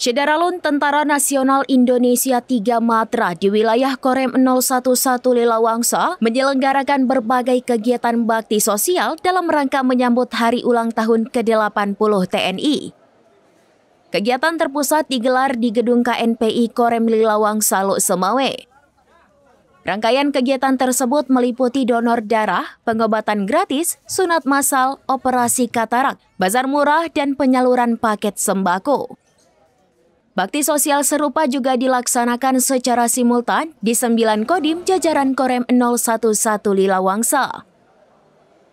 Syederalun Tentara Nasional Indonesia 3 Matra di wilayah Korem 011 Lilawangsa menyelenggarakan berbagai kegiatan bakti sosial dalam rangka menyambut hari ulang tahun ke-80 TNI. Kegiatan terpusat digelar di Gedung KNPI Korem Lilawangsa, Lok Semawe. Rangkaian kegiatan tersebut meliputi donor darah, pengobatan gratis, sunat massal, operasi katarak, bazar murah, dan penyaluran paket sembako. Bakti sosial serupa juga dilaksanakan secara simultan di 9 kodim jajaran Korem 011 Lilawangsa.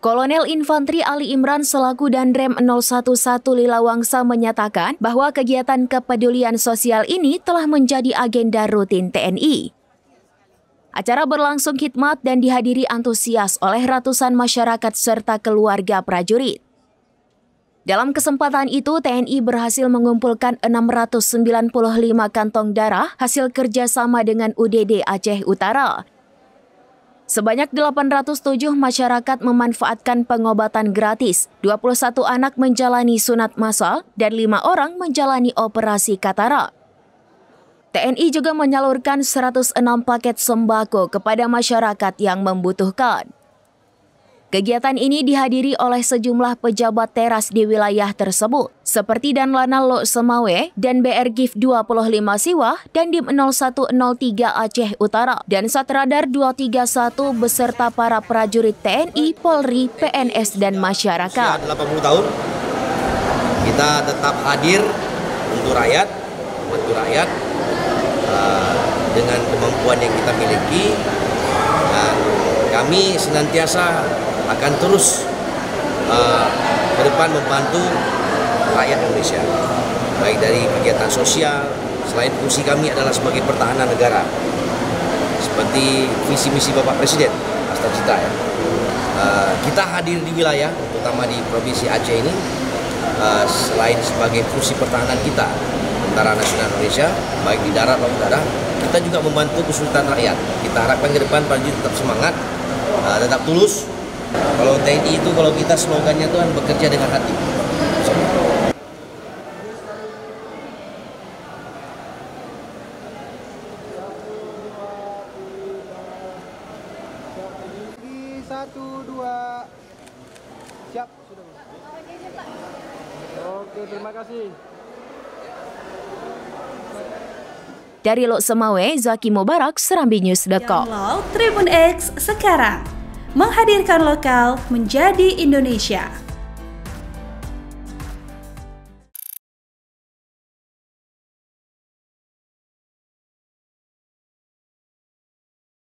Kolonel Infantri Ali Imran selaku Danrem 011 Lilawangsa menyatakan bahwa kegiatan kepedulian sosial ini telah menjadi agenda rutin TNI. Acara berlangsung khidmat dan dihadiri antusias oleh ratusan masyarakat serta keluarga prajurit. Dalam kesempatan itu, TNI berhasil mengumpulkan 695 kantong darah hasil kerjasama dengan UDD Aceh Utara. Sebanyak 807 masyarakat memanfaatkan pengobatan gratis, 21 anak menjalani sunat massal, dan 5 orang menjalani operasi katarak. TNI juga menyalurkan 106 paket sembako kepada masyarakat yang membutuhkan. Kegiatan ini dihadiri oleh sejumlah pejabat teras di wilayah tersebut, seperti Danlanal Lok Semawe dan BRGIF 25 Siwah dan Dim 0103 Aceh Utara dan Satradar 231 beserta para prajurit TNI, Polri, PNS, dan masyarakat. 80 tahun, kita tetap hadir untuk rakyat, membantu rakyat dengan kemampuan yang kita miliki, dan kami senantiasa akan terus ke depan membantu rakyat Indonesia, baik dari kegiatan sosial. Selain fungsi kami adalah sebagai pertahanan negara, seperti visi misi Bapak Presiden, Asta Cita ya. Kita hadir di wilayah, terutama di Provinsi Aceh ini, selain sebagai fungsi pertahanan kita, Tentara Nasional Indonesia, baik di darat maupun udara, kita juga membantu kesulitan rakyat. Kita harapkan ke depan prajurit tetap semangat, tetap tulus. Kalau TNI itu, kalau kita slogannya itu kan bekerja dengan hati. Satu, dua, siap. Sudah. Oke, terima kasih. Dari Lok Semawe, Zaki Mubarak, serambinews.com. Download Tribun X sekarang. Menghadirkan lokal menjadi Indonesia.